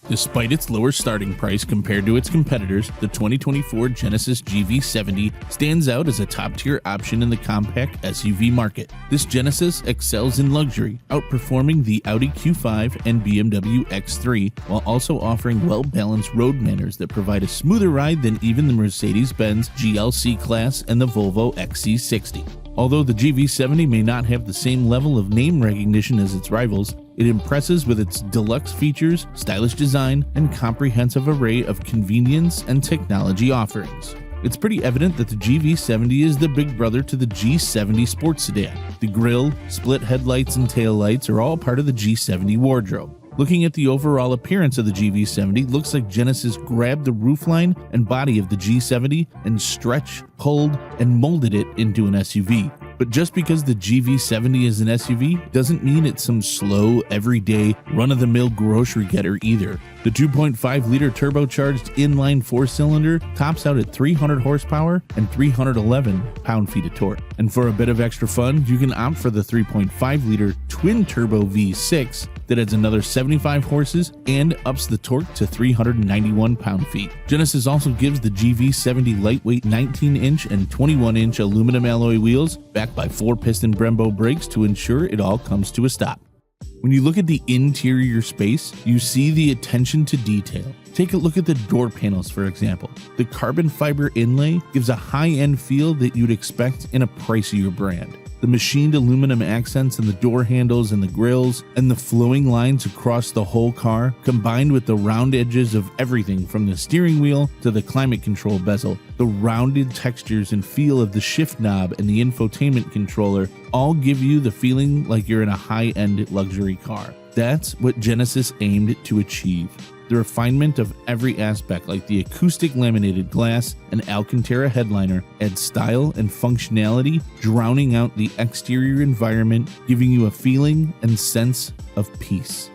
Despite its lower starting price compared to its competitors, the 2024 Genesis GV70 stands out as a top-tier option in the compact SUV market. This Genesis excels in luxury, outperforming the Audi Q5 and BMW X3, while also offering well-balanced road manners that provide a smoother ride than even the Mercedes-Benz GLC class and the Volvo XC60. Although the GV70 may not have the same level of name recognition as its rivals, it impresses with its deluxe features, stylish design, and comprehensive array of convenience and technology offerings. It's pretty evident that the GV70 is the big brother to the G70 sports sedan. The grille, split headlights, and taillights are all part of the G70 wardrobe. Looking at the overall appearance of the GV70, looks like Genesis grabbed the roofline and body of the G70 and stretched, pulled, and molded it into an SUV. But just because the GV70 is an SUV doesn't mean it's some slow, everyday, run-of-the-mill grocery getter either. The 2.5-liter turbocharged inline four-cylinder tops out at 300 horsepower and 311 pound-feet of torque. And for a bit of extra fun, you can opt for the 3.5-liter twin-turbo V6 that adds another 75 horses and ups the torque to 391 pound-feet. Genesis also gives the GV70 lightweight 19-inch and 21-inch aluminum alloy wheels backed by 4-piston Brembo brakes to ensure it all comes to a stop. When you look at the interior space, you see the attention to detail. Take a look at the door panels, for example. The carbon fiber inlay gives a high-end feel that you'd expect in a pricier brand. The machined aluminum accents in the door handles and the grills, and the flowing lines across the whole car, combined with the round edges of everything from the steering wheel to the climate control bezel, the rounded textures and feel of the shift knob and the infotainment controller all give you the feeling like you're in a high-end luxury car. That's what Genesis aimed to achieve. The refinement of every aspect, like the acoustic laminated glass and Alcantara headliner, adds style and functionality, drowning out the exterior environment, giving you a feeling and sense of peace.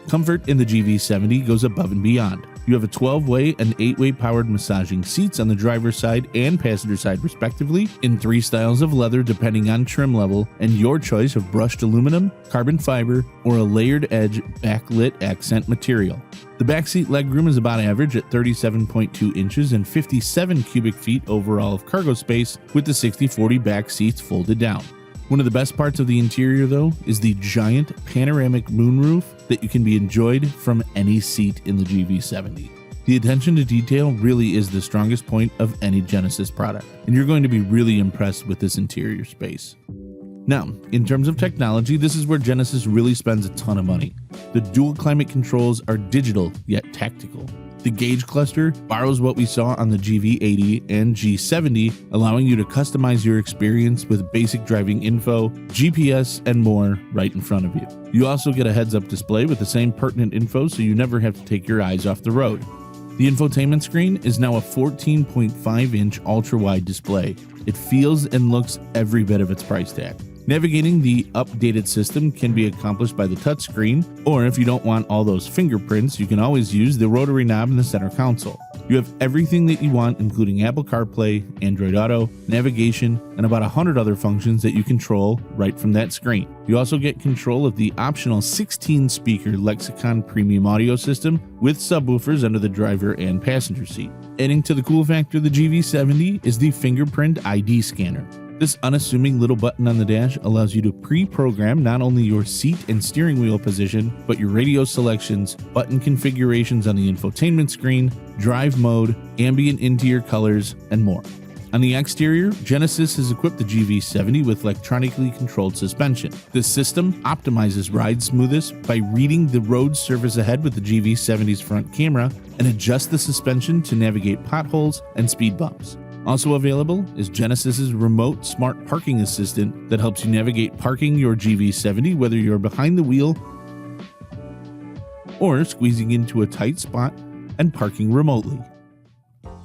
Comfort in the GV70 goes above and beyond. You have a 12-way and 8-way powered massaging seats on the driver's side and passenger side respectively, in 3 styles of leather depending on trim level, and your choice of brushed aluminum, carbon fiber, or a layered edge backlit accent material. The backseat legroom is about average at 37.2 inches and 57 cubic feet overall of cargo space, with the 60/40 back seats folded down. One of the best parts of the interior, though, is the giant panoramic moonroof that you can be enjoyed from any seat in the GV70. The attention to detail really is the strongest point of any Genesis product, and you're going to be really impressed with this interior space. Now, in terms of technology, this is where Genesis really spends a ton of money. The dual climate controls are digital yet tactical. The gauge cluster borrows what we saw on the GV80 and G70, allowing you to customize your experience with basic driving info, GPS, and more right in front of you. You also get a heads-up display with the same pertinent info, so you never have to take your eyes off the road. The infotainment screen is now a 14.5-inch ultra-wide display. It feels and looks every bit of its price tag. Navigating the updated system can be accomplished by the touchscreen, or if you don't want all those fingerprints, you can always use the rotary knob in the center console. You have everything that you want, including Apple CarPlay, Android Auto, navigation, and about 100 other functions that you control right from that screen. You also get control of the optional 16-speaker Lexicon premium audio system with subwoofers under the driver and passenger seat. Adding to the cool factor of the GV70 is the fingerprint ID scanner. This unassuming little button on the dash allows you to pre-program not only your seat and steering wheel position, but your radio selections, button configurations on the infotainment screen, drive mode, ambient interior colors, and more. On the exterior, Genesis has equipped the GV70 with electronically controlled suspension. This system optimizes ride smoothness by reading the road surface ahead with the GV70's front camera and adjusts the suspension to navigate potholes and speed bumps. Also available is Genesis's remote smart parking assistant that helps you navigate parking your GV70 whether you're behind the wheel or squeezing into a tight spot and parking remotely.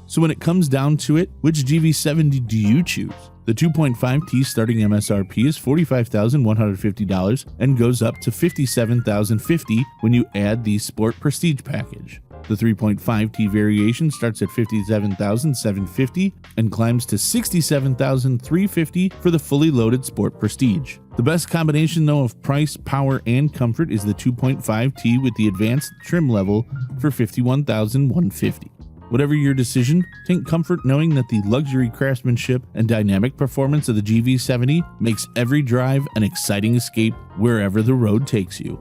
So when it comes down to it, which GV70 do you choose? The 2.5T starting MSRP is $45,150 and goes up to $57,050 when you add the Sport Prestige package. The 3.5T variation starts at $57,750 and climbs to $67,350 for the fully loaded Sport Prestige. The The best combination though of price, power, and comfort is the 2.5T with the advanced trim level for $51,150. Whatever your decision, take comfort knowing that the luxury craftsmanship and dynamic performance of the GV70 makes every drive an exciting escape wherever the road takes you.